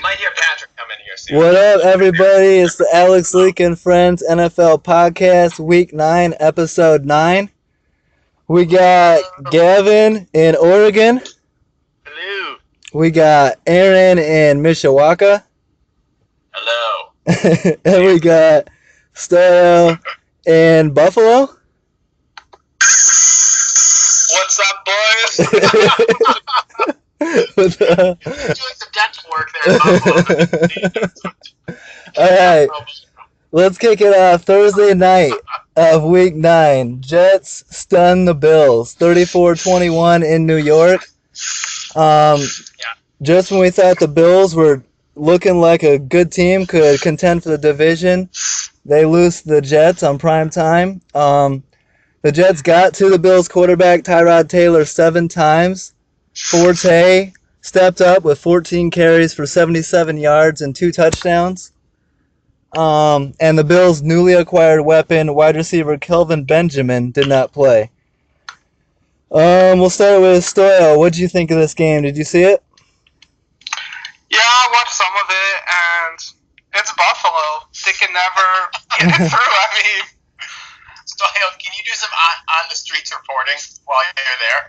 You might hear Patrick come in here soon. What up, everybody? It's the Alex Leak and Friends NFL Podcast, Week 9, Episode 9. We got Gavin in Oregon. Hello. We got Aaron in Mishawaka. Hello. And we got Stoyo in Buffalo. What's up, boys? What's up? Doing some dental work there in Buffalo. All right. Let's kick it off. Thursday night of Week 9. Jets stun the Bills. 34-21 in New York. Just when we thought the Bills were looking like a good team, could contend for the division, they lose to the Jets on prime time. The Jets got to the Bills quarterback, Tyrod Taylor, 7 times. Forte stepped up with 14 carries for 77 yards and 2 touchdowns. And the Bills' newly acquired weapon, wide receiver Kelvin Benjamin, did not play. We'll start with Stoyo. What did you think of this game? Did you see it? Yeah, I watched some of it, and it's Buffalo. They can never get it through. I mean, Stoyo, can you do some on-the-streets reporting while you're there?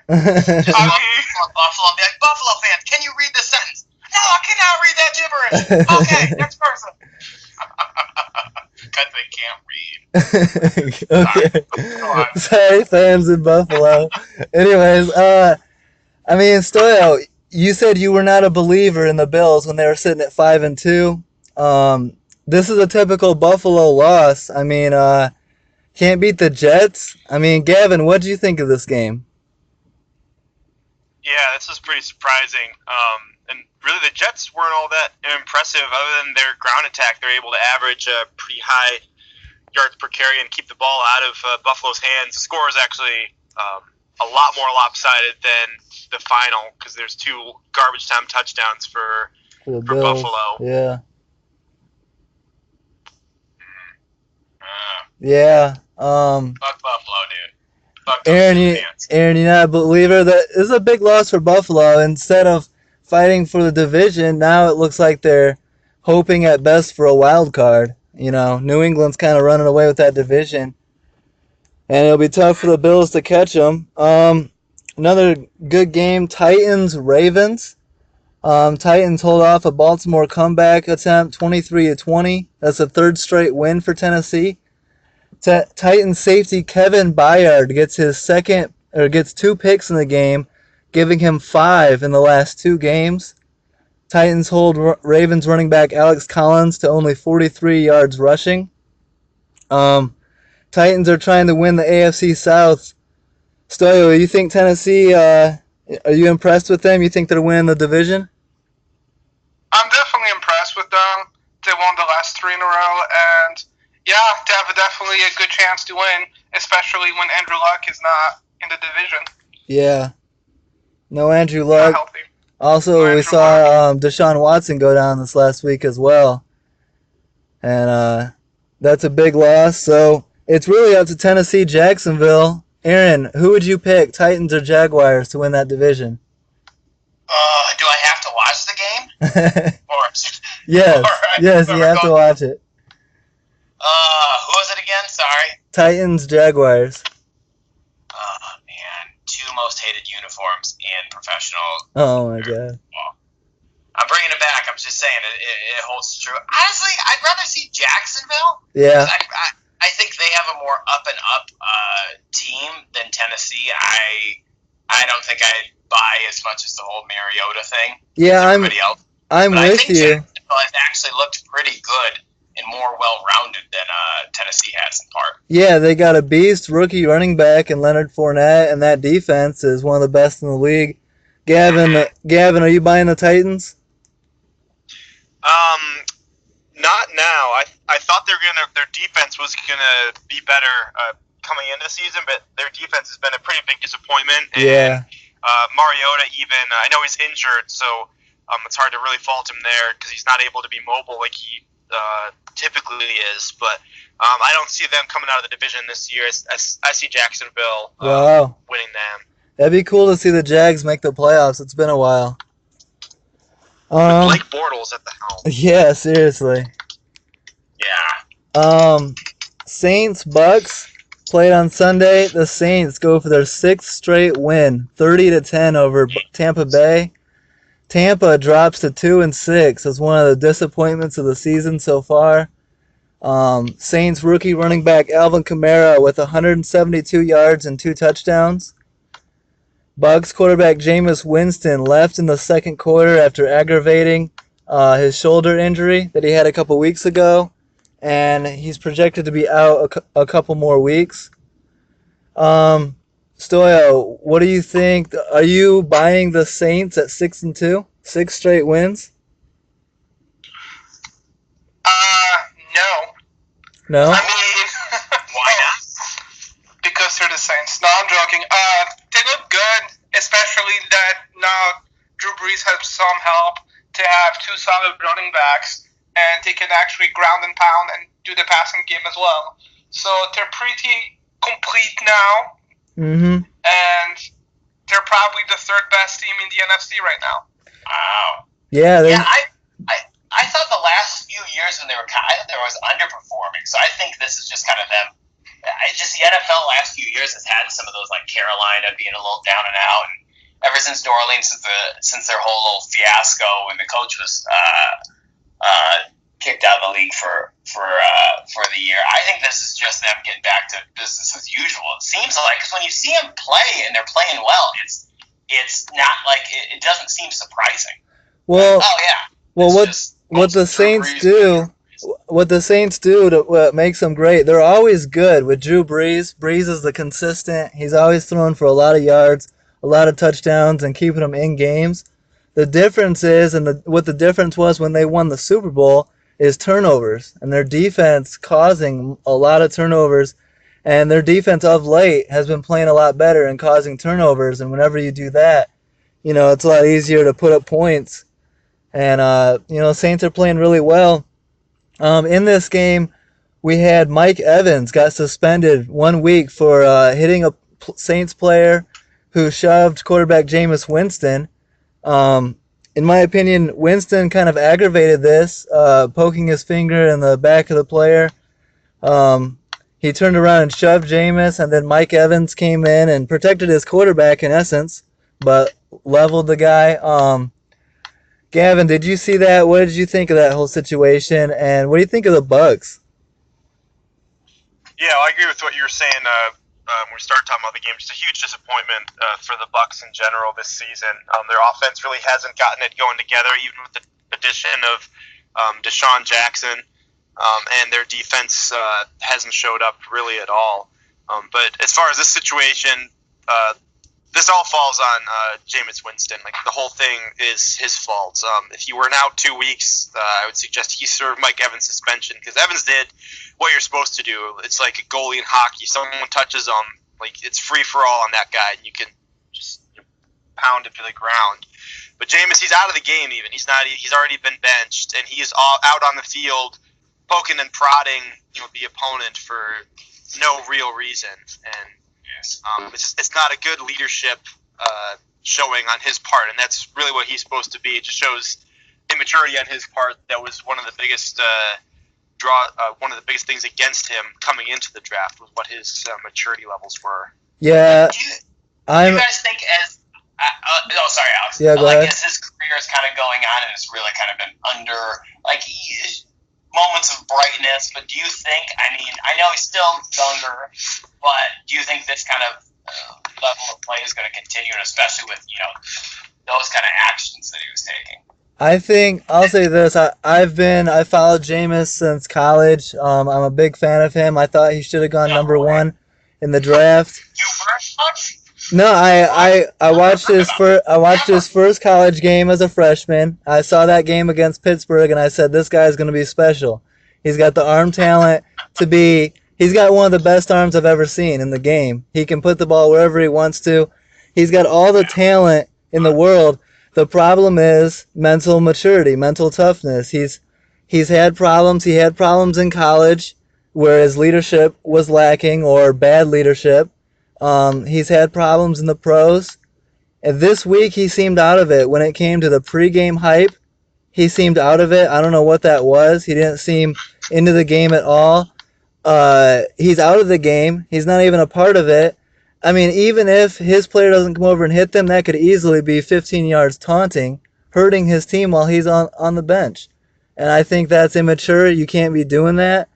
Just Buffalo and be like, Buffalo fans, can you read this sentence? No, I cannot read that gibberish. Okay, next person. Because they can't read. Okay. Sorry, fans in Buffalo. Anyways, Stoyo, you said you were not a believer in the Bills when they were sitting at 5-2. This is a typical Buffalo loss. Can't beat the Jets. Gavin, what did you think of this game? Yeah, this was pretty surprising. And really, the Jets weren't all that impressive. Other than their ground attack, they're able to average a pretty high yards per carry and keep the ball out of Buffalo's hands. The score is actually a lot more lopsided than the final because there's 2 garbage time touchdowns for Buffalo. Yeah. Yeah. Fuck Buffalo, dude. Fuck Aaron, you're not a believer. That is a big loss for Buffalo. Instead of fighting for the division, now it looks like they're hoping at best for a wild card. New England's kind of running away with that division, and it'll be tough for the Bills to catch them. Another good game, Titans-Ravens. Titans hold off a Baltimore comeback attempt, 23-20. That's a 3rd straight win for Tennessee. Titans safety Kevin Byard gets 2 picks in the game, giving him 5 in the last 2 games. Titans hold Ravens running back Alex Collins to only 43 yards rushing. Titans are trying to win the AFC South. Stoyo, you think Tennessee, are you impressed with them? You think they're winning the division? I'm definitely impressed with them. They won the last 3 in a row, and yeah, they have definitely a good chance to win, especially when Andrew Luck is not in the division. Yeah. No Andrew Luck. Not healthy. Also, we saw Deshaun Watson go down this last week as well. And that's a big loss. So it's really up to Tennessee, Jacksonville. Aaron, who would you pick, Titans or Jaguars, to win that division? Do I have to watch the game? Yes, you have to watch it. Who was it again? Sorry. Titans, Jaguars. Oh, man. 2 most hated uniforms in professional. Oh, my God. I'm bringing it back. I'm just saying it holds true. Honestly, I'd rather see Jacksonville. Yeah. I think they have a more up-and-up team than Tennessee. I don't think I'd buy as much as the whole Mariota thing. Yeah, I'm with you. Jacksonville has actually looked pretty good and more well-rounded than Tennessee has in part. Yeah, they got a beast rookie running back in Leonard Fournette, and that defense is one of the best in the league. Gavin, are you buying the Titans? Not now. I thought their defense was gonna be better coming into the season, but their defense has been a pretty big disappointment. Yeah. And Mariota even, I know he's injured, so it's hard to really fault him there because he's not able to be mobile like he typically is. But I don't see them coming out of the division this year. I see Jacksonville winning them. That'd be cool to see the Jags make the playoffs. It's been a while. With Blake Bortles at the helm. Yeah, seriously. Yeah. Saints Bucks played on Sunday. The Saints go for their 6th straight win, 30-10 over Tampa Bay. Tampa drops to 2-6 as one of the disappointments of the season so far. Saints rookie running back Alvin Kamara with 172 yards and 2 touchdowns. Bucks quarterback Jameis Winston left in the second quarter after aggravating his shoulder injury that he had a couple weeks ago, and he's projected to be out a couple more weeks. Stoyo, what do you think? Are you buying the Saints at 6-2? 6 straight wins? No. No? I mean, Why not? because they're the Saints. No, I'm joking. They look good, especially that now Drew Brees has some help to have 2 solid running backs, and they can actually ground and pound and do the passing game as well. So they're pretty complete now, and they're probably the 3rd best team in the NFC right now. Wow. Yeah. I thought the last few years when I thought they was underperforming. So I think this is just kind of them. Just the NFL last few years has had some of those, like Carolina being a little down and out, and ever since New Orleans, since their whole little fiasco when the coach was kicked out of the league for the year. I think this is just them getting back to business as usual. It seems like, because when you see them play and they're playing well, it's not like it doesn't seem surprising. Well, what the Saints do to what makes them great, they're always good with Drew Brees. Brees is the consistent. He's always throwing for a lot of yards, a lot of touchdowns, and keeping them in games. The difference is, what the difference was when they won the Super Bowl, is turnovers, and their defense causing a lot of turnovers, and their defense of late has been playing a lot better and causing turnovers, and whenever you do that, it's a lot easier to put up points. And, Saints are playing really well. In this game, we had Mike Evans got suspended 1 week for hitting a Saints player who shoved quarterback Jameis Winston. In my opinion, Winston kind of aggravated this, poking his finger in the back of the player. He turned around and shoved Jameis, and then Mike Evans came in and protected his quarterback in essence, but leveled the guy. Gavin, did you see that? What did you think of that whole situation, and what do you think of the Bucks? Yeah, I agree with what you were saying when we started talking about the game. Just a huge disappointment for the Bucks in general this season. Their offense really hasn't gotten it going together, even with the addition of Deshaun Jackson, and their defense hasn't showed up really at all. But as far as this situation, this all falls on Jameis Winston. Like, the whole thing is his fault. If you were out 2 weeks, I would suggest he serve Mike Evans suspension, because Evans did what you're supposed to do. It's like a goalie in hockey. Someone touches him, like, it's free for all on that guy, and you can just pound him to the ground. But Jameis, he's out of the game. Even he's already been benched, and he is all out on the field, poking and prodding the opponent for no real reason. And it's not a good leadership showing on his part, and that's really what he's supposed to be. It just shows immaturity on his part. That was one of the biggest one of the biggest things against him coming into the draft, was what his maturity levels were. Yeah, do you guys think sorry, Alex. Yeah, go ahead. I guess his career is kind of going on, and it's really kind of been under moments of brightness. But do you think? I mean, I know he's still younger, but do you think this kind of level of play is going to continue, and especially with those kind of actions that he was taking? I think I'll say this. I followed Jameis since college. I'm a big fan of him. I thought he should have gone number 1 in the draft. You were? No, I watched his first college game as a freshman. I saw that game against Pittsburgh, and I said, this guy's going to be special. He's got the arm talent to be. He's got one of the best arms I've ever seen in the game. He can put the ball wherever he wants to. He's got all the talent in the world. The problem is mental maturity, mental toughness. He's had problems. He had problems in college where his leadership was lacking, or bad leadership. He's had problems in the pros. And this week he seemed out of it when it came to the pregame hype. he seemed out of it. I don't know what that was. He didn't seem into the game at all. He's out of the game. He's not even a part of it. I mean, even if his player doesn't come over and hit them, that could easily be 15 yards taunting, hurting his team while he's on the bench. And I think that's immature. You can't be doing that.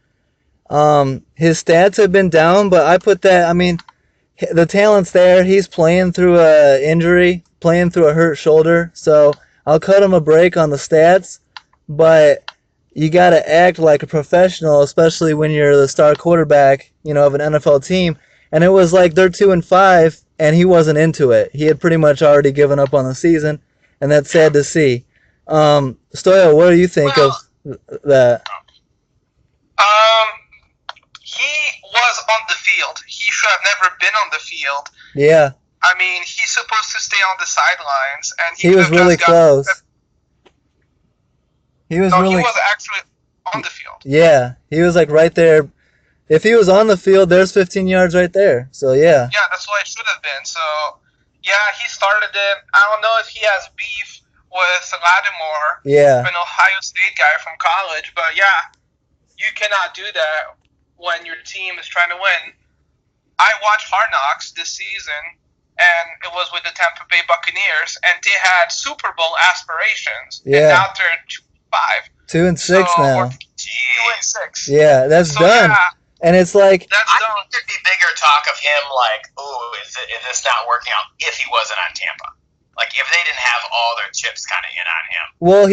His stats have been down, but I put that, I mean, the talent's there. He's playing through a injury, playing through a hurt shoulder. So I'll cut him a break on the stats, but you got to act like a professional, especially when you're the star quarterback, of an NFL team. And it was like they're 2-5, and he wasn't into it. He had pretty much already given up on the season, and that's sad to see. Stoyo, what do you think of that? He was on the field. He should have never been on the field. Yeah. I mean, he's supposed to stay on the sidelines, and he was really close. He was actually on the field. Yeah, he was like right there. If he was on the field, there's 15 yards right there. So yeah. Yeah, that's what it should have been. So yeah, he started it. I don't know if he has beef with Lattimore, an Ohio State guy from college, but yeah, you cannot do that when your team is trying to win. I watched Hard Knocks this season, and it was with the Tampa Bay Buccaneers, and they had Super Bowl aspirations. Yeah. And now they're 2-5. 2-6 now. 2-6. Yeah, that's done. Yeah, and it's like I think there'd be bigger talk of him like, ooh, is this not working out if he wasn't on Tampa? Like if they didn't have all their chips kind of in on him. Well,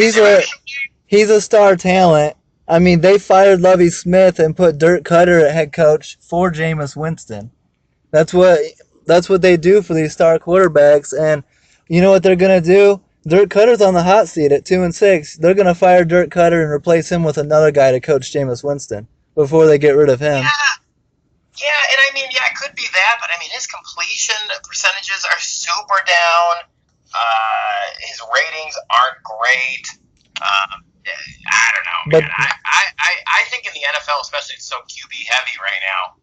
he's a star talent. I mean, they fired Lovie Smith and put Dirk Cutter at head coach for Jameis Winston. That's what they do for these star quarterbacks. And you know what they're gonna do? Dirk Cutter's on the hot seat at 2-6. They're gonna fire Dirk Cutter and replace him with another guy to coach Jameis Winston before they get rid of him. Yeah, and I mean, it could be that, but I mean, his completion percentages are super down. His ratings aren't great. I don't know, man. But I think in the NFL, especially, it's so QB heavy right now.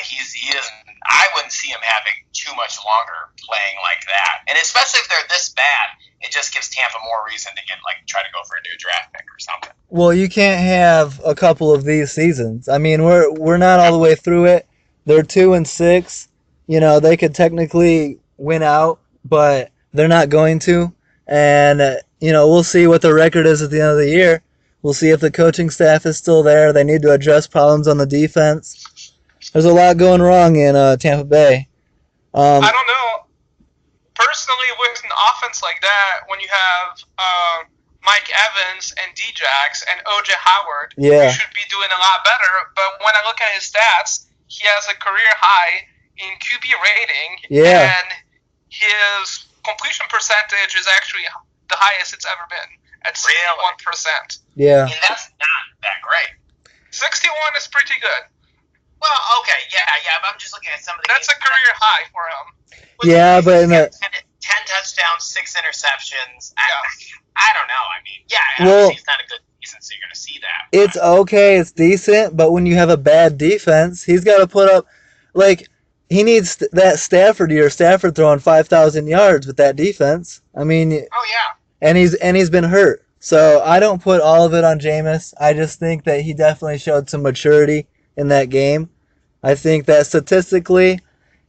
He isn't. I wouldn't see him having too much longer playing like that, and especially if they're this bad, it just gives Tampa more reason to try to go for a new draft pick or something. Well, you can't have a couple of these seasons. I mean, we're not all the way through it. They're 2-6. They could technically win out, but they're not going to. And we'll see what the record is at the end of the year. We'll see if the coaching staff is still there. They need to address problems on the defense. There's a lot going wrong in Tampa Bay. I don't know. Personally, with an offense like that, when you have Mike Evans and D-Jax and O.J. Howard, you should be doing a lot better. But when I look at his stats, he has a career high in QB rating, and his completion percentage is actually the highest it's ever been, at 61%. Yeah. I mean, that's not that great. 61 is pretty good. Well, okay, yeah, but I'm just looking at some of the That's a career high for him. But in 10 touchdowns, 6 interceptions. I don't know. I mean, he's not a good season, so you're going to see that. It's okay, it's decent, but when you have a bad defense, he's got to put up, he needs that Stafford year. Stafford throwing 5,000 yards with that defense. I mean, and he's been hurt. So I don't put all of it on Jameis. I just think that he definitely showed some maturity in that game. I think that statistically,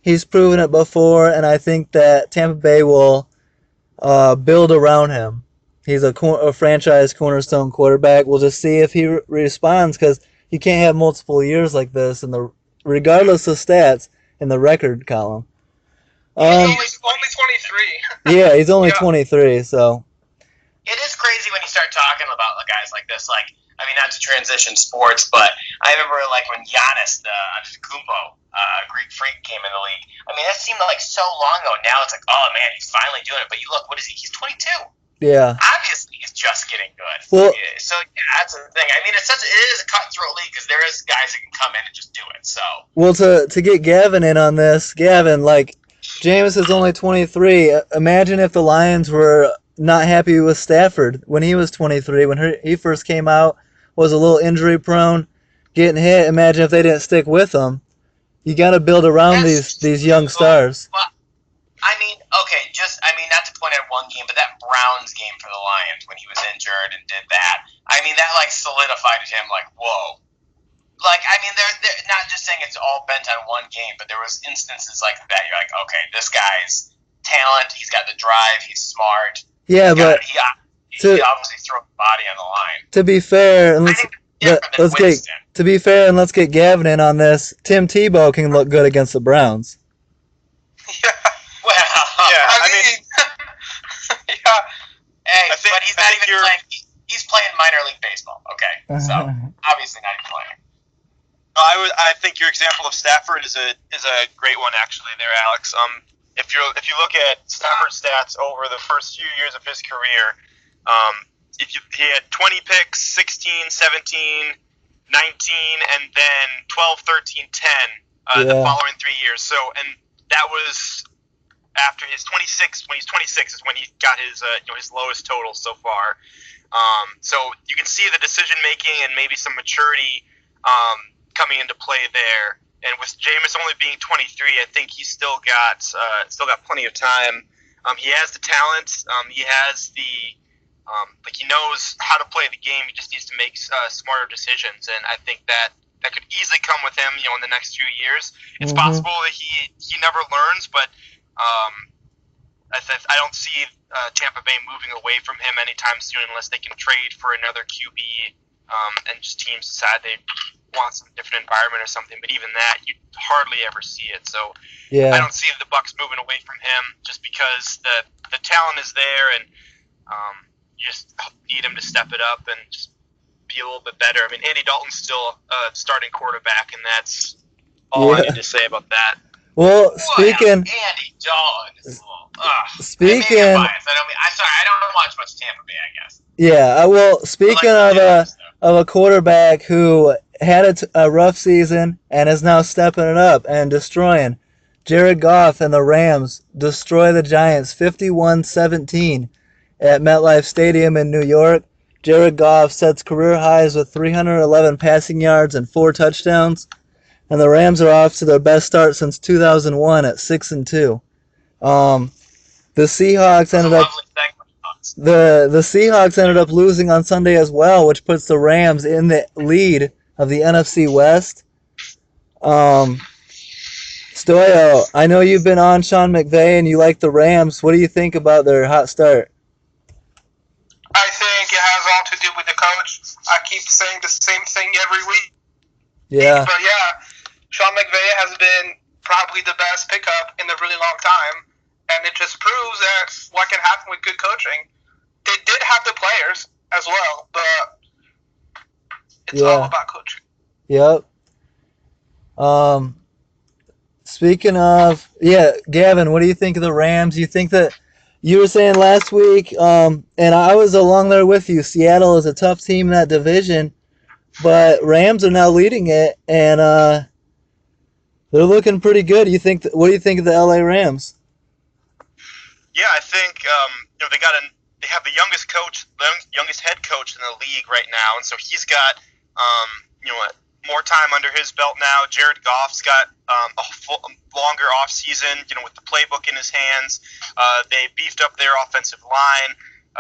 he's proven it before, and I think that Tampa Bay will build around him. He's a franchise cornerstone quarterback. We'll just see if he responds, because you can't have multiple years like this, regardless of stats, in the record column. He's only 23. Yeah, he's only 23, so. It is crazy when you start talking about guys like this. I mean, not to transition sports, but I remember when Giannis, the Antetokounmpo, Greek freak, came in the league. I mean, that seemed like so long ago. Now it's oh man, he's finally doing it. But you look, what is he? He's 22. Yeah. Obviously, he's just getting good. Well, so that's the thing. I mean, it is a cutthroat league because there is guys that can come in and just do it. So. Well, to get Gavin in on this, Gavin, Jameis is only 23. Imagine if the Lions were not happy with Stafford when he was 23. When he first came out, was a little injury prone, getting hit. Imagine if they didn't stick with him. You got to build around these young stars. But, I mean, okay, not to disappointed at one game, but that Browns game for the Lions when he was injured and did that, I mean, that like solidified him. Like, whoa. Like, I mean, they're not just saying it's all bent on one game, but there was instances like that. You're like, okay, this guy's talent. He's got the drive. He's smart. Yeah, but he obviously threw the body on the line. To be fair, and let's get Gavin in on this. Tim Tebow can look good against the Browns. Yeah. Well, yeah. I mean, yeah. Hey, but he's not even playing. He's playing minor league baseball. Okay, so obviously not even playing. I think your example of Stafford is a great one actually there, Alex. If you look at Stafford's stats over the first few years of his career, he had 20 picks, 16, 17, 19, and then 12, 13, 10 the following 3 years. So, and that was after his 26. When he's 26 is when he got his his lowest total so far. So you can see the decision making and maybe some maturity coming into play there. And with Jameis only being 23, I think he's still got plenty of time. He has the talent. He has the he knows how to play the game. He just needs to make smarter decisions. And I think that could easily come with him, in the next few years. It's possible that he never learns, but I don't see Tampa Bay moving away from him anytime soon unless they can trade for another QB and just teams decide they want some different environment or something. But even that, you hardly ever see it. So I don't see the Bucs moving away from him just because the talent is there, and you just need him to step it up and just be a little bit better. I mean, Andy Dalton's still starting quarterback, and that's all I need to say about that. Well, speaking Andy Dalton. Speaking, I'm sorry, I don't watch much Tampa Bay, I guess. Yeah, well, speaking of a quarterback who had a rough season and is now stepping it up and destroying, Jared Goff and the Rams destroy the Giants 51-17 at MetLife Stadium in New York. Jared Goff sets career highs with 311 passing yards and 4 touchdowns, and the Rams are off to their best start since 2001 at 6-2. The Seahawks ended up losing on Sunday as well, which puts the Rams in the lead of the NFC West. Stoyo, I know you've been on Sean McVay and you like the Rams. What do you think about their hot start? I think it has all to do with the coach. I keep saying the same thing every week. Yeah. But yeah, Sean McVay has been probably the best pickup in a really long time. And it just proves that what can happen with good coaching. They did have the players as well, but it's all about coaching. Yep. Speaking of, Gavin, what do you think of the Rams? You think that you were saying last week, and I was along there with you, Seattle is a tough team in that division, but Rams are now leading it, and they're looking pretty good. What do you think of the LA Rams? Yeah, I think they have the youngest head coach in the league right now, and so he's got more time under his belt now. Jared Goff's got a longer off season, with the playbook in his hands. They beefed up their offensive line.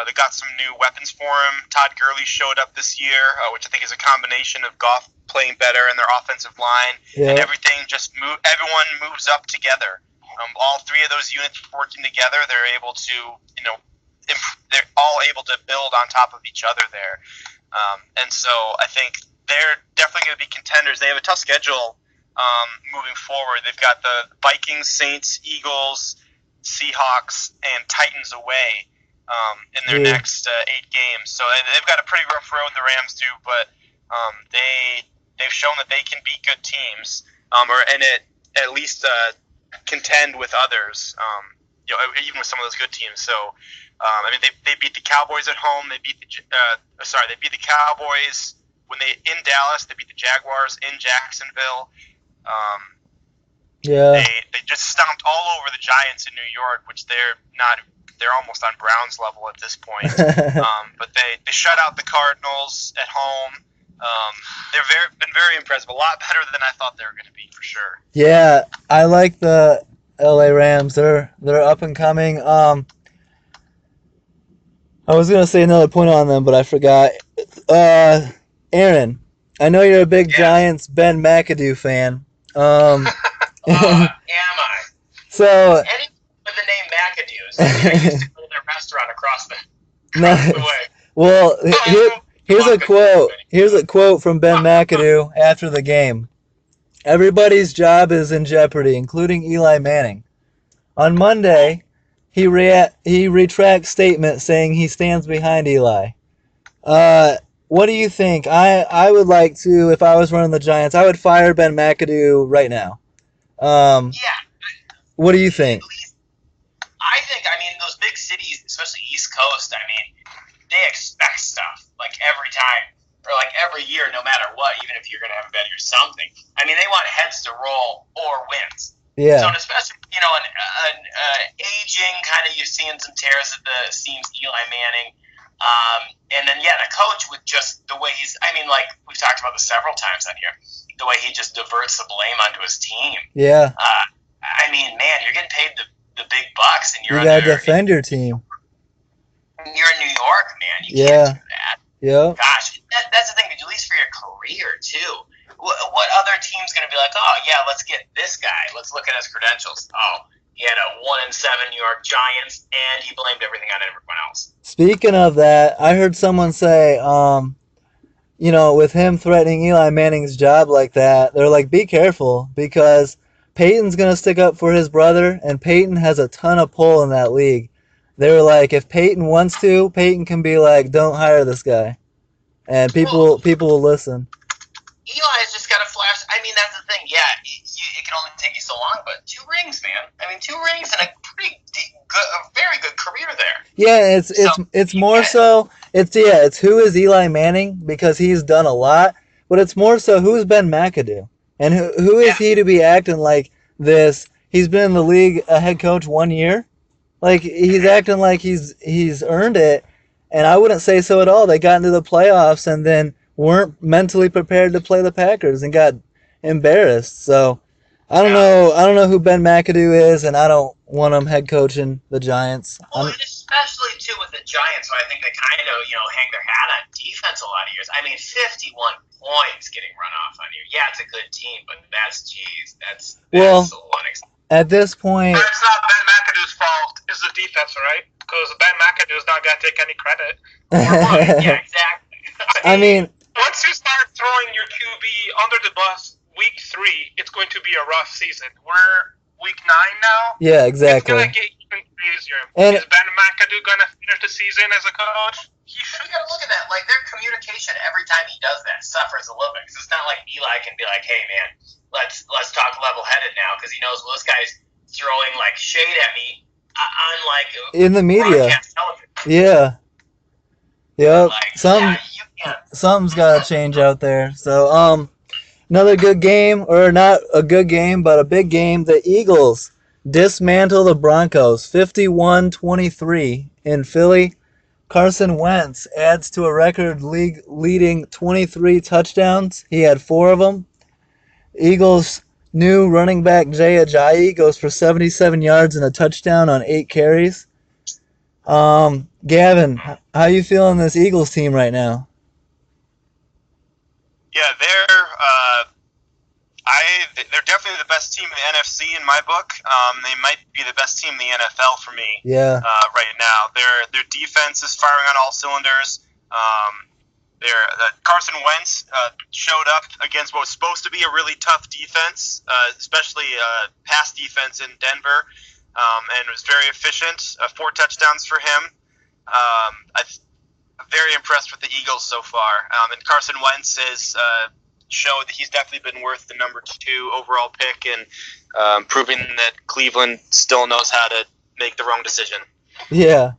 They got some new weapons for him. Todd Gurley showed up this year, which I think is a combination of Goff playing better and their offensive line, and everything everyone moves up together. All 3 of those units working together, they're able to, they're all able to build on top of each other there. And so I think they're definitely going to be contenders. They have a tough schedule moving forward. They've got the Vikings, Saints, Eagles, Seahawks, and Titans away in their next 8 games. So they've got a pretty rough road, the Rams do, but they've shown that they can beat good teams, and at least contend with others, even with some of those good teams. So, they beat the Cowboys at home. They beat the Cowboys when in Dallas. They beat the Jaguars in Jacksonville. They just stomped all over the Giants in New York, which they're almost on Browns level at this point. But they shut out the Cardinals at home. They've been very impressive. A lot better than I thought they were going to be, for sure. Yeah, I like the LA Rams. They're up and coming. I was gonna say another point on them, but I forgot. Aaron, I know you're a big Yes. Giants Ben McAdoo fan. Am I? So Any with the name McAdoo's, I used to go to their restaurant across the way. well, here's a quote. Here's a quote from Ben McAdoo after the game. Everybody's job is in jeopardy, including Eli Manning. On Monday, he retracts statement saying he stands behind Eli. What do you think? I would like to, if I was running the Giants, I would fire Ben McAdoo right now. Yeah. What do you think? I mean, those big cities, especially East Coast, I mean, they expect stuff like every time or like every year, no matter what, even if you're going to have a bet or something. I mean, they want heads to roll or wins. Yeah. So, especially, an aging kind of, you're seeing some tears at the seams, Eli Manning. And then, the coach with just the way we've talked about this several times on here, the way he just diverts the blame onto his team. Yeah. I mean, man, you're getting paid the big bucks, and you got to defend your team. You're in New York, man. You can't do that. Yeah. Gosh, that's the thing, at least for your career, too. What other team's going to be like, oh, yeah, let's get this guy. Let's look at his credentials. Oh, he had a 1-7 New York Giants, and he blamed everything on everyone else. Speaking of that, I heard someone say, with him threatening Eli Manning's job like that, they're like, be careful, because Peyton's going to stick up for his brother, and Peyton has a ton of pull in that league. They were like, if Peyton wants to, Peyton can be like, don't hire this guy. And people will listen. Eli's just got a flash. I mean, that's the thing. Yeah, it can only take you so long, but 2 rings, man. I mean, 2 rings and a very good career there. Yeah, it's more so. It's who is Eli Manning, because he's done a lot, but it's more so who is Ben McAdoo, and who is he to be acting like this? He's been in the league a head coach 1 year, like he's acting like he's earned it, and I wouldn't say so at all. They got into the playoffs and then weren't mentally prepared to play the Packers and got embarrassed. So I don't know who Ben McAdoo is, and I don't want him head coaching the Giants. Well, and especially too with the Giants, where I think they kind of hang their hat on defense a lot of years. I mean, 51 points getting run off on you. Yeah, it's a good team, but that's at this point, it's not Ben McAdoo's fault. It's the defense, right? Because Ben McAdoo's not gonna take any credit. Yeah, exactly. I mean, once you start throwing your QB under the bus week 3, it's going to be a rough season. We're week 9 now. Yeah, exactly. It's gonna get even crazier. Is Ben McAdoo gonna finish the season as a coach? You gotta look at that. Like, their communication every time he does that suffers a little bit, because it's not like Eli can be like, "Hey, man, let's talk level-headed now," because he knows, well, this guy's throwing like shade at me on like in the media. Yeah. Yep. Like, something's got to change out there. So, another good game, or not a good game, but a big game. The Eagles dismantle the Broncos 51-23 in Philly. Carson Wentz adds to a record league-leading 23 touchdowns. He had 4 of them. Eagles' new running back Jay Ajayi goes for 77 yards and a touchdown on 8 carries. Gavin, how you feeling this Eagles team right now? Yeah, they're definitely the best team in the NFC in my book. They might be the best team in the NFL for me. Yeah. Right now, their defense is firing on all cylinders. Carson Wentz showed up against what was supposed to be a really tough defense, especially pass defense in Denver, and was very efficient. 4 touchdowns for him. I'm very impressed with the Eagles so far. And Carson Wentz has showed that he's definitely been worth the number 2 overall pick, and proving that Cleveland still knows how to make the wrong decision. Yeah.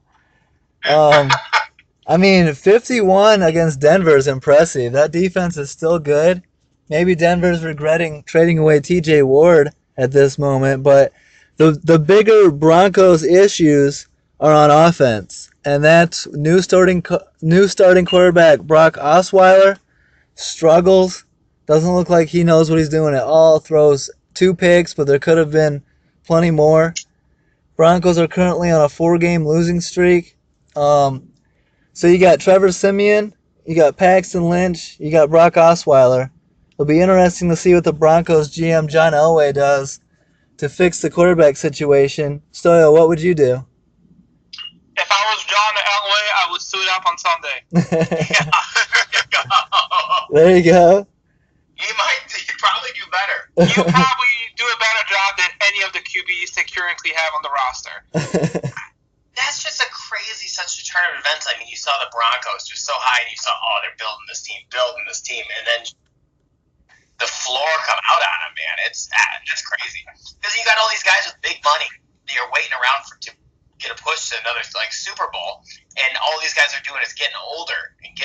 I mean, 51 against Denver is impressive. That defense is still good. Maybe Denver's regretting trading away T.J. Ward at this moment, but the bigger Broncos issues are on offense, and that's new starting quarterback Brock Osweiler struggles. Doesn't look like he knows what he's doing at all. Throws 2 picks, but there could have been plenty more. Broncos are currently on a 4-game losing streak. So you got Trevor Siemian, you got Paxton Lynch, you got Brock Osweiler. It'll be interesting to see what the Broncos GM John Elway does to fix the quarterback situation. Stoyo, what would you do? If I was John Elway, I would suit up on Sunday. There you go. You'd probably do better. You probably do a better job than any of the QBs they currently have on the roster. That's just such a turn of events. I mean, you saw the Broncos just so high, and you saw, they're building this team, and then the floor come out on them, man. That's crazy. Because you got all these guys with big money. They're waiting around to get a push to another Super Bowl, and all these guys are doing is getting older and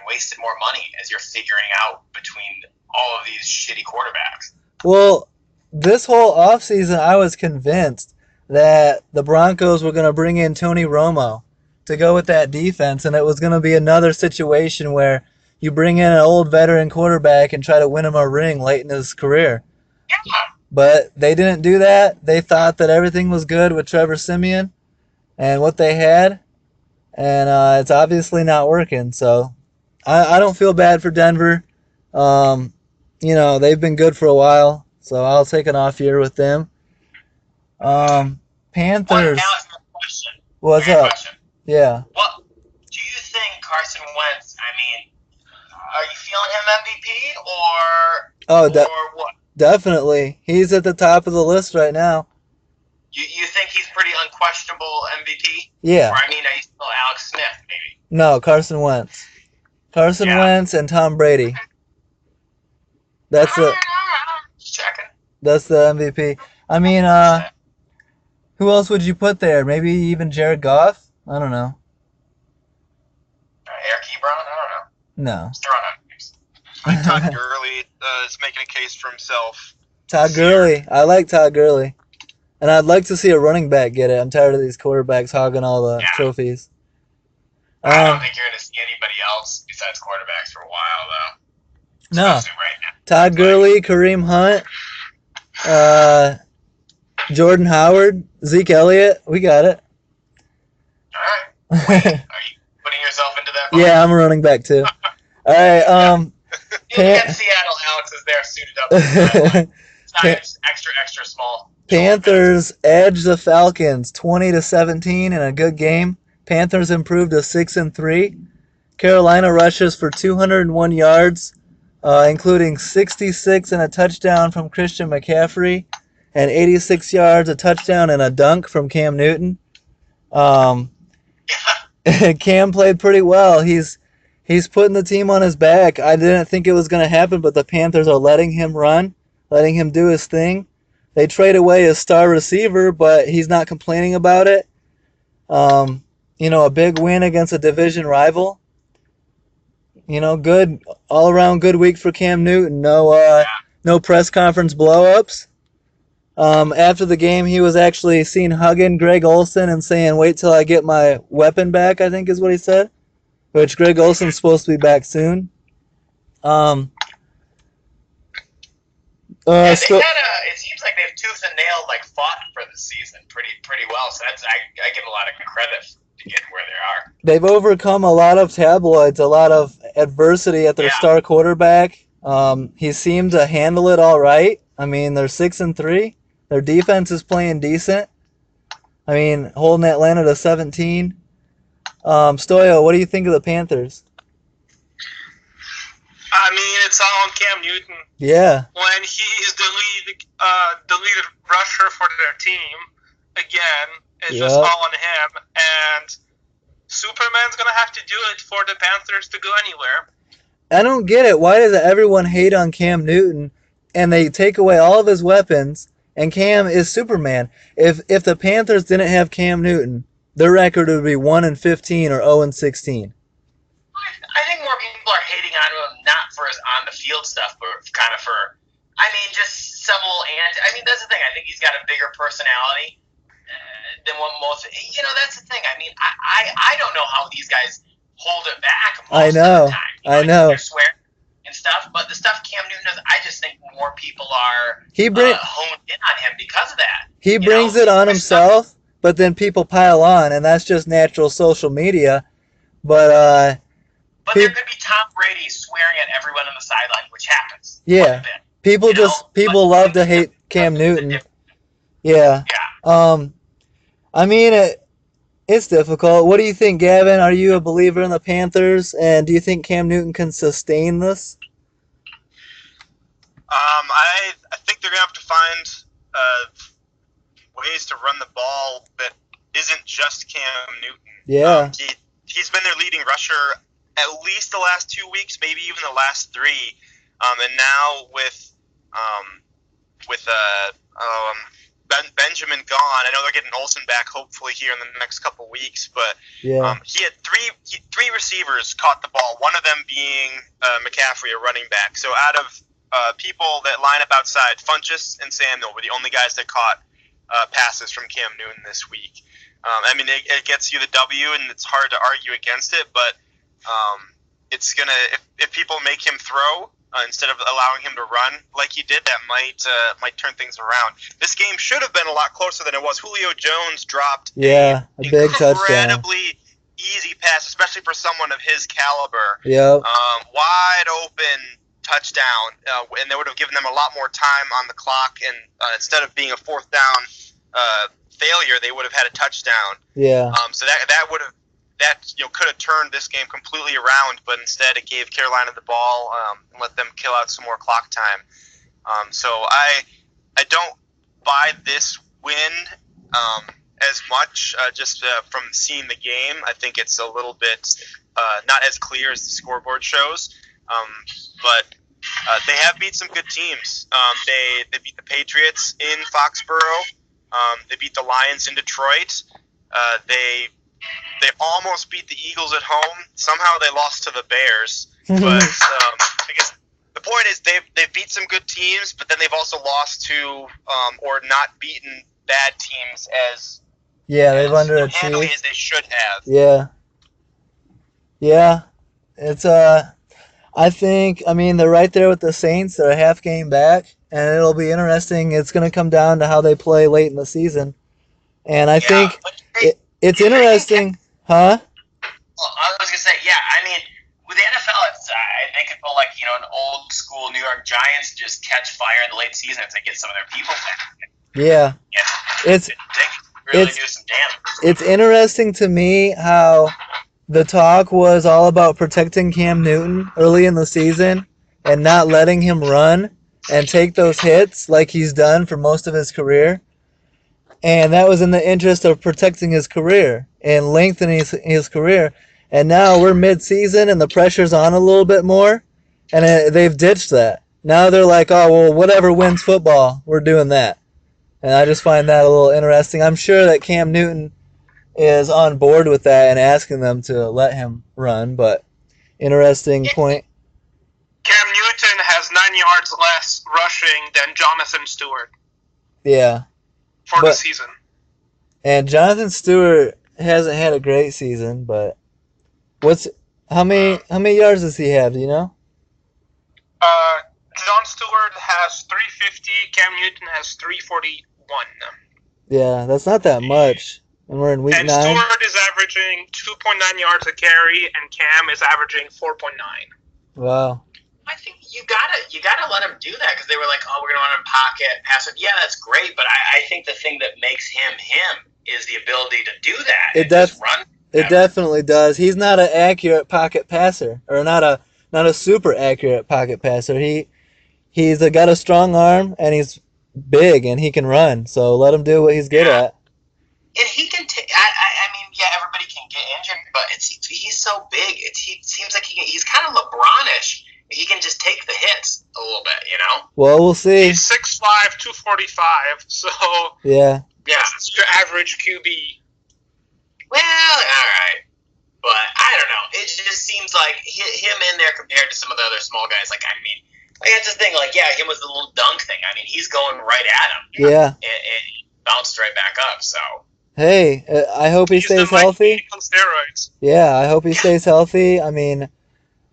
wasting more money as you're figuring out between all of these shitty quarterbacks. Well, this whole offseason, I was convinced that the Broncos were going to bring in Tony Romo to go with that defense, and it was going to be another situation where you bring in an old veteran quarterback and try to win him a ring late in his career. Yeah. But they didn't do that. They thought that everything was good with Trevor Siemian and what they had, and it's obviously not working. So I don't feel bad for Denver. They've been good for a while, so I'll take an off year with them. Panthers. Question. What's up? Question. Yeah. What do you think Carson Wentz? I mean, are you feeling him MVP or what? Definitely. He's at the top of the list right now. You think he's pretty unquestionable MVP? Yeah. Or, are you still Alex Smith, maybe? No, Carson Wentz. Wentz and Tom Brady. That's Checking. That's the MVP. I mean, who else would you put there? Maybe even Jared Goff? I don't know. Eric Ebron? I don't know. No. Just throwing out names. I think Todd Gurley is making a case for himself. Todd Gurley. I like Todd Gurley. And I'd like to see a running back get it. I'm tired of these quarterbacks hogging all the trophies. I don't think you're going to see anybody else besides quarterbacks for a while, though. No. Especially right now. Todd Gurley, Kareem Hunt, Jordan Howard, Zeke Elliott. We got it. All right. Wait, are you putting yourself into that? Yeah, I'm a running back too. All right. You get Seattle. Alex is there suited up. It's not extra small. Panthers edge the Falcons 20-17 in a good game. Panthers improved to 6-3. Carolina rushes for 201 yards, including 66 and a touchdown from Christian McCaffrey, and 86 yards, a touchdown, and a dunk from Cam Newton. Cam played pretty well. He's putting the team on his back. I didn't think it was going to happen, but the Panthers are letting him run, letting him do his thing. They trade away his star receiver, but he's not complaining about it. A big win against a division rival. Good all-around good week for Cam Newton. No press conference blow-ups. After the game, he was actually seen hugging Greg Olsen and saying, "Wait till I get my weapon back," I think is what he said. Which Greg Olsen's supposed to be back soon. It seems like they've tooth and nail fought for the season pretty well. So I give them a lot of credit to get where they are. They've overcome a lot of tabloids, a lot of adversity at their star quarterback. He seemed to handle it all right. I mean, they're 6-3. Their defense is playing decent. I mean, holding Atlanta to 17. Stoyo, what do you think of the Panthers? I mean, it's all on Cam Newton. Yeah. When he's the lead rusher for their team, again, it's just all on him. And Superman's going to have to do it for the Panthers to go anywhere. I don't get it. Why does everyone hate on Cam Newton and they take away all of his weapons and Cam is Superman? If the Panthers didn't have Cam Newton, their record would be 1-15 or 0-16. I think more people are hating on him not for his on-the-field stuff, but kind of for, just that's the thing. I think he's got a bigger personality than what most, that's the thing. I don't know how these guys hold it back most of the time. I know. They're swearing and stuff, but the stuff Cam Newton does, I just think more people are honed in on him because of that. He brings it on himself, but then people pile on, and that's just natural social media. But But there could be Tom Brady swearing at everyone on the sideline, which happens. yeah, people love to hate Cam Newton. Yeah. I mean, it's difficult. What do you think, Gavin? Are you a believer in the Panthers, and do you think Cam Newton can sustain this? I think they're gonna have to find ways to run the ball that isn't just Cam Newton. Yeah. He's been their leading rusher at least the last 2 weeks, maybe even the last 3. And now with Benjamin gone, I know they're getting Olsen back hopefully here in the next couple weeks, but he had three receivers caught the ball, one of them being McCaffrey, a running back. So out of people that line up outside, Funchess and Samuel were the only guys that caught passes from Cam Newton this week. I mean, it gets you the W, and it's hard to argue against it, but it's gonna if people make him throw instead of allowing him to run like he did, that might turn things around. This game should have been a lot closer than it was. Julio Jones dropped a big touchdown, incredibly easy pass, especially for someone of his caliber. Yep. Wide open touchdown, and they would have given them a lot more time on the clock, and instead of being a fourth down failure, they would have had a touchdown. Yeah. So that would have could have turned this game completely around, but instead it gave Carolina the ball and let them kill out some more clock time. So I don't buy this win as much just from seeing the game. I think it's a little bit not as clear as the scoreboard shows, but they have beat some good teams. They beat the Patriots in Foxborough. They beat the Lions in Detroit. They almost beat the Eagles at home. Somehow they lost to the Bears. But I guess the point is they've beat some good teams, but then they've also lost to or not beaten bad teams as they've underachieved handily as they should have. Yeah. It's I think they're right there with the Saints. They're a half game back, and it'll be interesting. It's going to come down to how they play late in the season, and I think it's interesting. Huh? Well, I was gonna say, with the NFL, they could pull an old school New York Giants, just catch fire in the late season if they get some of their people back. Yeah, they can really do some damage. It's interesting to me how the talk was all about protecting Cam Newton early in the season and not letting him run and take those hits like he's done for most of his career. And that was in the interest of protecting his career and lengthening his career. And now we're mid-season and the pressure's on a little bit more, and they've ditched that. Now they're like, oh, well, whatever wins football, we're doing that. And I just find that a little interesting. I'm sure that Cam Newton is on board with that and asking them to let him run, but interesting point. Cam Newton has 9 yards less rushing than Jonathan Stewart. Yeah. For the season. And Jonathan Stewart hasn't had a great season, but how many yards does he have, do you know? Jon Stewart has 350, Cam Newton has 341. Yeah, that's not that much. And we're in week 9. And Stewart is averaging 2.9 yards a carry, and Cam is averaging 4.9. Wow. I think you gotta let him do that, because they were like, oh, we're gonna run him pocket, pass it. Yeah, that's great, but I think the thing that makes him is the ability to do that. It definitely does. He's not an accurate pocket passer, or not a super accurate pocket passer. He's got a strong arm, and he's big, and he can run. So let him do what he's good at. And he can take. Everybody can get injured, but he's so big. He seems like he's kind of LeBron-ish. He can just take the hits a little bit, Well, we'll see. He's 6'5", 245, so... Yeah. That's your average QB. Well, all right. But, I don't know. It just seems like him in there compared to some of the other small guys. That's the thing. Him with the little dunk thing. He's going right at him. Yeah. And bounced right back up, so... Hey, I hope he stays healthy. On steroids. Yeah, I hope he stays healthy.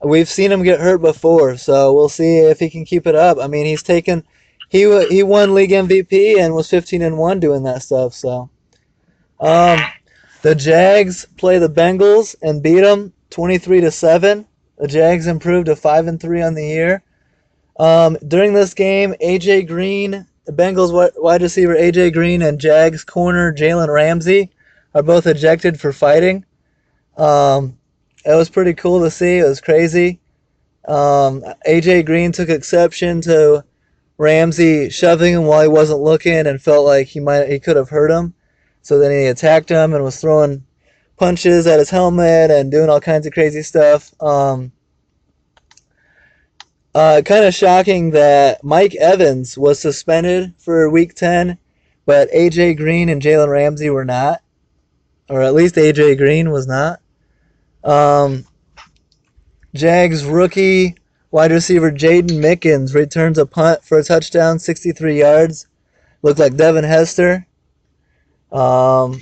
We've seen him get hurt before, so we'll see if he can keep it up. He won league MVP and was 15-1 doing that stuff. So, the Jags play the Bengals and beat them 23-7. The Jags improved to 5-3 on the year. During this game, AJ Green, the Bengals wide receiver AJ Green, and Jags corner Jalen Ramsey are both ejected for fighting. It was pretty cool to see. It was crazy. AJ Green took exception to Ramsey shoving him while he wasn't looking and felt like he could have hurt him. So then he attacked him and was throwing punches at his helmet and doing all kinds of crazy stuff. Kind of shocking that Mike Evans was suspended for Week 10, but AJ Green and Jalen Ramsey were not, or at least AJ Green was not. Jags rookie wide receiver Jaden Mickens returns a punt for a touchdown, 63 yards. Looked like Devin Hester. Blasphemy.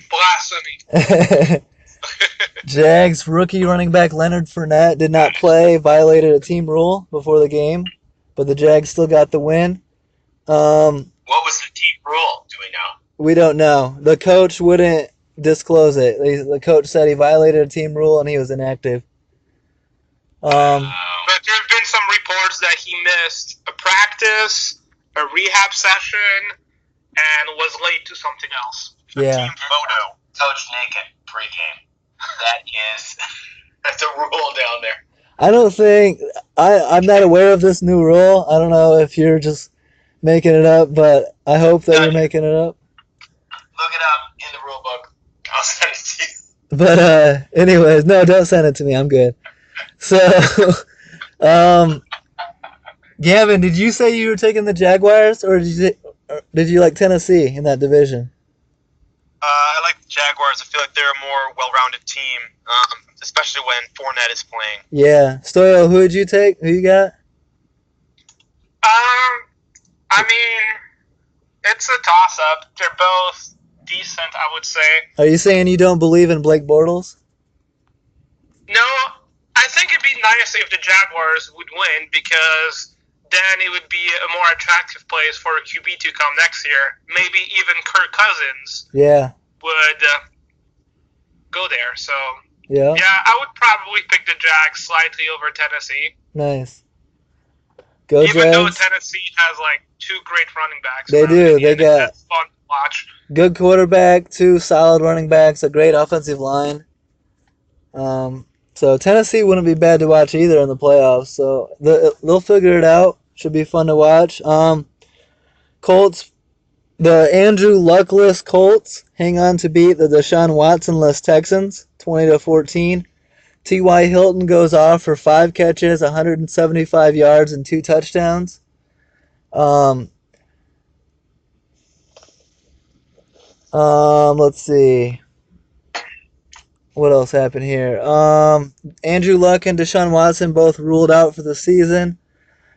Jags rookie running back Leonard Fournette did not play, violated a team rule before the game, but the Jags still got the win. What was the team rule? Do we know? We don't know. The coach wouldn't disclose it. The coach said he violated a team rule and he was inactive. But there have been some reports that he missed a practice, a rehab session, and was late to something else. Yeah. Team photo. Coach naked pregame. That's a rule down there. I don't think I'm not aware of this new rule. I don't know if you're just making it up, but I hope that you're making it up. Look it up in the rule book. I'll send it to you. But anyways, no, don't send it to me. I'm good. So, Gavin, did you say you were taking the Jaguars, or did you like Tennessee in that division? I like the Jaguars. I feel like they're a more well-rounded team, especially when Fournette is playing. Yeah. Stoyo, who did you take? Who you got? I mean, it's a toss-up. They're both decent, I would say. Are you saying you don't believe in Blake Bortles? No, I think it'd be nice if the Jaguars would win because then it would be a more attractive place for a QB to come next year. Maybe even Kirk Cousins would go there. So, yeah, I would probably pick the Jags slightly over Tennessee. Nice. Go Even Jags. though Tennessee has, like, two great running backs. They do. They got that's fun to watch. good quarterback, two solid running backs, a great offensive line. So Tennessee wouldn't be bad to watch either in the playoffs. So they'll figure it out. Should be fun to watch. Colts, the Andrew Luckless Colts hang on to beat the Deshaun Watson-less Texans 20-14. T.Y. Hilton goes off for 5 catches, 175 yards, and 2 touchdowns. Let's see. What else happened here? Andrew Luck and Deshaun Watson both ruled out for the season.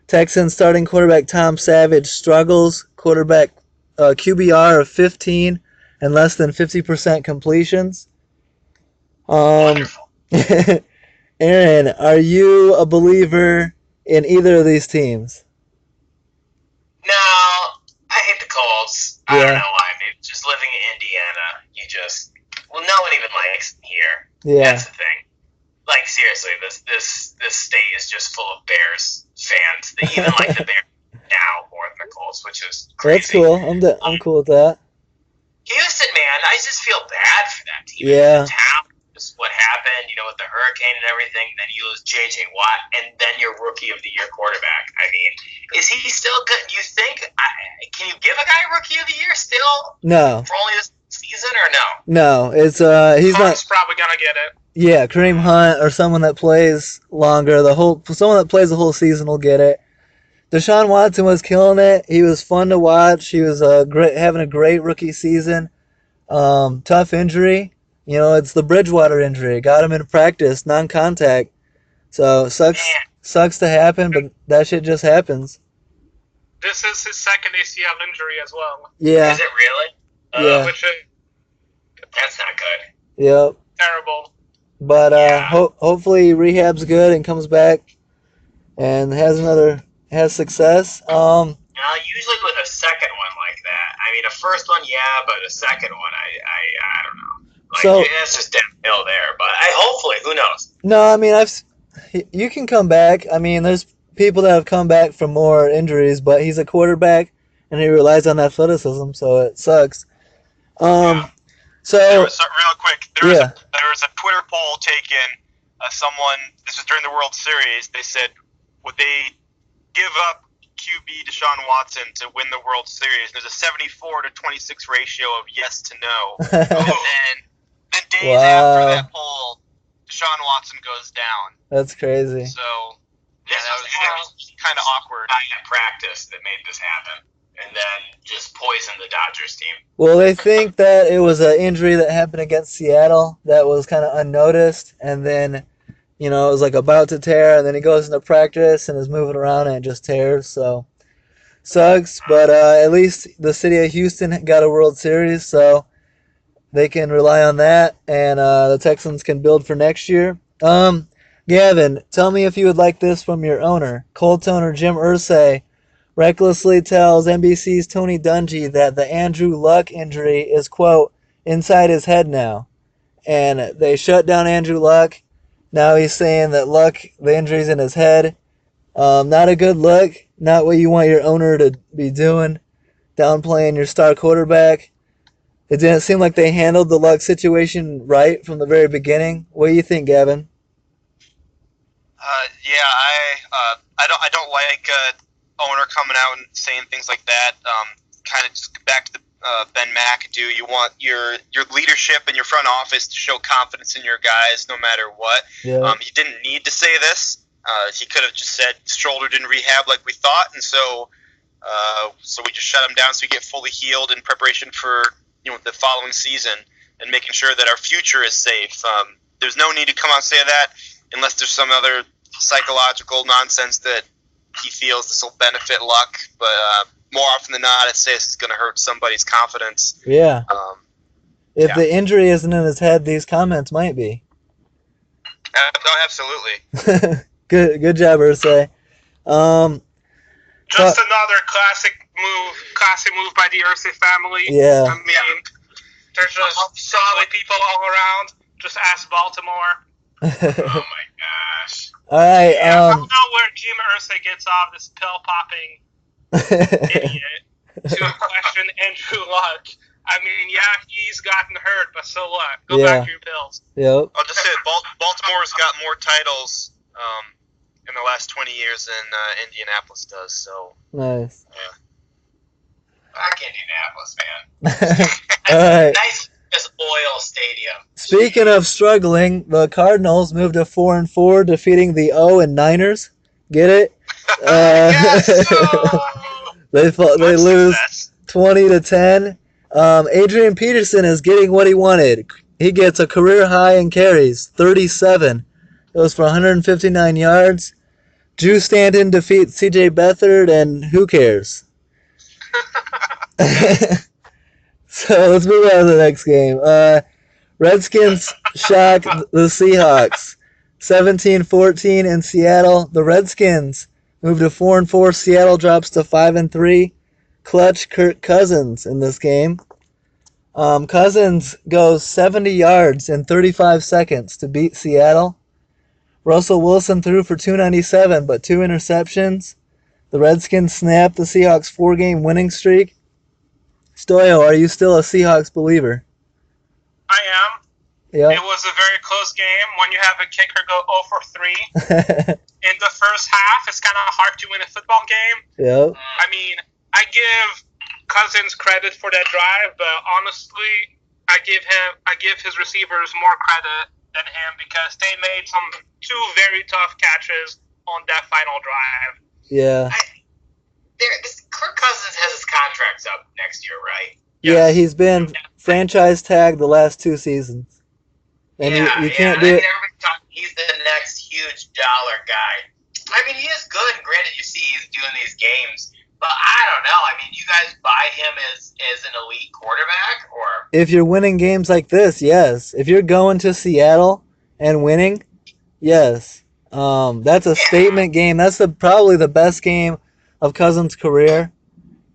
Texans starting quarterback Tom Savage struggles. Quarterback QBR of 15 and less than 50% completions. Wonderful. Aaron, are you a believer in either of these teams? No, I hate the Colts. I don't know why. Maybe just living in Indiana, no one even likes them here. Yeah. That's the thing. Like, seriously, this state is just full of Bears fans. They even like the Bears now more than the Colts, which is crazy. That's cool. I'm cool with that. Houston, man, I just feel bad for that team. Yeah. Just what happened, with the hurricane and everything. Then you lose J.J. Watt, and then your Rookie of the Year quarterback. I mean, is he still good? You think? Can you give a guy Rookie of the Year still? No. For only this season, or no? No, it's he's Hunt's not. probably gonna get it. Yeah, Kareem Hunt or someone that plays longer. Someone that plays the whole season will get it. Deshaun Watson was killing it. He was fun to watch. He was having a great rookie season. Tough injury. It's the Bridgewater injury. Got him in practice, non-contact. So sucks to happen, but that shit just happens. This is his second ACL injury as well. Yeah. Is it really? Yeah. That's not good. Yep. Terrible. But hopefully rehab's good and comes back and has success. Usually with a second one like that. I mean, a first one, yeah, but a second one, I don't know. Like, So it's just downhill there. But hopefully, who knows? no, I mean you can come back. I mean, there's people that have come back from more injuries, but he's a quarterback and he relies on athleticism, so it sucks. Yeah. So There was real quick. Yeah. There was a Twitter poll taken. Someone, this was during the World Series. They said, would they give up QB Deshaun Watson to win the World Series? There's a 74 to 26 ratio of yes to no. And then the days after that poll, Deshaun Watson goes down. That's crazy. So Yeah, that was kind of awkward. In practice that made this happen, and then just poisoned the Dodgers team. Well, they think that it was an injury that happened against Seattle that was kind of unnoticed, and then, it was like about to tear, and then he goes into practice and is moving around and it just tears. So, sucks, but at least the city of Houston got a World Series, so they can rely on that, and the Texans can build for next year. Gavin, tell me if you would like this from your owner. Colts owner Jim Irsay recklessly tells NBC's Tony Dungy that the Andrew Luck injury is, quote, inside his head now. And they shut down Andrew Luck. Now he's saying that Luck, the injury's in his head. Not a good look. Not what you want your owner to be doing. Downplaying your star quarterback. It didn't seem like they handled the Luck situation right from the very beginning. What do you think, Gavin? I don't like owner coming out and saying things like that. Kind of just back to the Ben McAdoo. You want your leadership and your front office to show confidence in your guys no matter what. Yeah. He didn't need to say this. He could have just said shouldered in rehab like we thought, and so we just shut him down so we get fully healed in preparation for the following season and making sure that our future is safe. There's no need to come out and say that unless there's some other psychological nonsense that he feels this will benefit Luck, but more often than not, I'd say this is going to hurt somebody's confidence. Yeah. If the injury isn't in his head, these comments might be. No, absolutely. Good job, Irsay. Just another classic move by the Irsay family. Yeah. I mean, there's just solid people all around. Just ask Baltimore. Oh my gosh. All right. Yeah, I don't know where Jim Irsay gets off this pill-popping idiot to question Andrew Luck. I mean, yeah, he's gotten hurt, but so what? Go back to your pills. Yep. I'll just say Baltimore's got more titles in the last 20 years than Indianapolis does. So nice. Back Indianapolis, man. All right. Nice oil stadium. Speaking of struggling, the Cardinals moved to 4-4, defeating the 0-9ers. Get it? They lose 20-10. Adrian Peterson is getting what he wanted. He gets a career high in carries, 37. It was for 159 yards. Drew Stanton defeats C.J. Beathard, and who cares? So let's move on to the next game. Redskins shock the Seahawks, 17-14 in Seattle. The Redskins move to 4-4. Seattle drops to 5-3. Clutch Kirk Cousins in this game. Cousins goes 70 yards in 35 seconds to beat Seattle. Russell Wilson threw for 297, but 2 interceptions. The Redskins snapped the Seahawks' 4-game winning streak. Stoyo, are you still a Seahawks believer? I am. Yep. It was a very close game. When you have a kicker go 0 for 3 in the first half, it's kind of hard to win a football game. Yep. I mean, I give Cousins credit for that drive, but honestly, I give his receivers more credit than him because they made two very tough catches on that final drive. Yeah. Kirk Cousins has his contracts up next year, right? Yeah, he's been franchise tagged the last 2 seasons. And you can't do it. Everybody talking, he's the next huge dollar guy. I mean, he is good. And granted, you see he's doing these games. But I don't know. I mean, you guys buy him as an elite quarterback? Or if you're winning games like this, yes. If you're going to Seattle and winning, yes. That's a statement game. That's probably the best game of Cousins' career.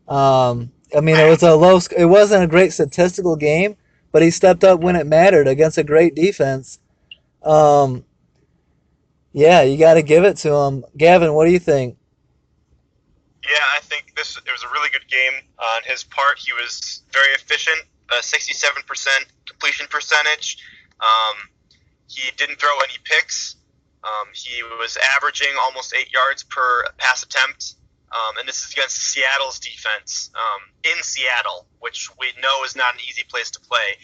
I mean, it wasn't a great statistical game, but he stepped up when it mattered against a great defense. Yeah, you got to give it to him. Gavin, what do you think? Yeah, I think it was a really good game on his part. He was very efficient, 67% completion percentage. He didn't throw any picks. He was averaging almost 8 yards per pass attempt. And this is against Seattle's defense in Seattle, which we know is not an easy place to play.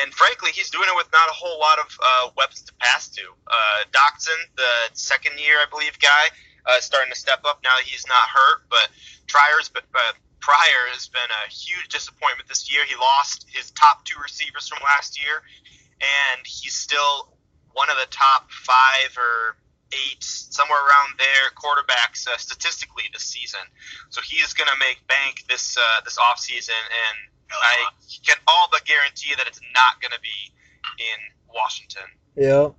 And frankly, he's doing it with not a whole lot of weapons to pass to. Doxson, the second-year, I believe, guy, starting to step up now that he's not hurt. But Pryor has been a huge disappointment this year. He lost his top 2 receivers from last year, and he's still one of the top 5 or 8, somewhere around there, quarterbacks statistically this season. So he is going to make bank this offseason, and I can all but guarantee that it's not going to be in Washington. Yeah.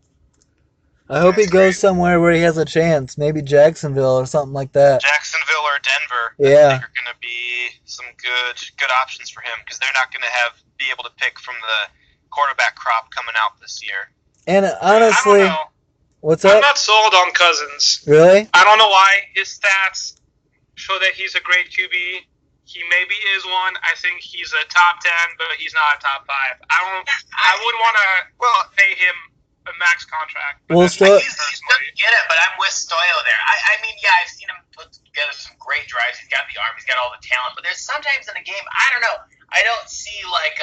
I hope he goes somewhere where he has a chance, maybe Jacksonville or something like that. Jacksonville or Denver, yeah, I think are going to be some good options for him because they're not going to be able to pick from the quarterback crop coming out this year. And honestly, I don't know. What's up? I'm not sold on Cousins. Really? I don't know why. His stats show that he's a great QB. He maybe is one. I think he's a top 10, but he's not a top 5. I wouldn't want to pay him a max contract. Well, he's going to get it, but I'm with Stoyo there. I mean, yeah, I've seen him put together some great drives. He's got the arm. He's got all the talent. But there's sometimes in a game, I don't know. I don't see like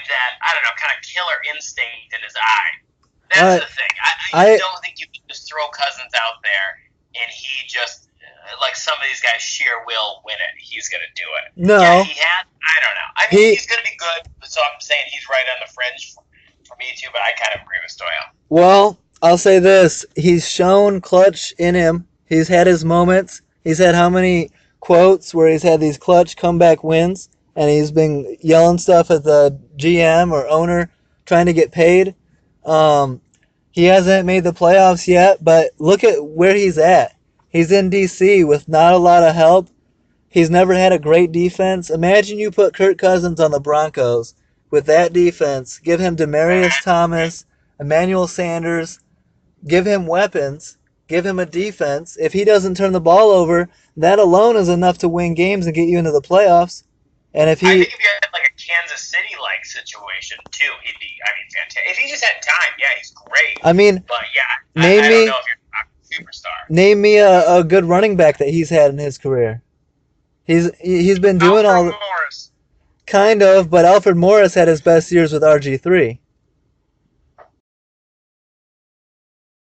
that. I don't know, kind of killer instinct in his eye. That's the thing. I don't think you can just throw Cousins out there and he just, like some of these guys, sheer will win it. He's going to do it. No. Yeah, I don't know. I mean, he's going to be good, so I'm saying he's right on the fringe for me too, but I kind of agree with Stoyo. Well, I'll say this. He's shown clutch in him. He's had his moments. He's had how many quotes where he's had these clutch comeback wins, and he's been yelling stuff at the GM or owner trying to get paid. He hasn't made the playoffs yet, but look at where he's at. He's in D.C. with not a lot of help. He's never had a great defense. Imagine you put Kirk Cousins on the Broncos with that defense. Give him Demaryius Thomas, Emmanuel Sanders. Give him weapons. Give him a defense. If he doesn't turn the ball over, that alone is enough to win games and get you into the playoffs. And if I think if you had like a Kansas City-like situation too, he'd be, fantastic. If he just had time, yeah, he's great. I mean, but yeah, I don't know if you're a superstar. Name me a good running back that he's had in his career. He's been doing Alfred Morris. Kind of, but Alfred Morris had his best years with RG3.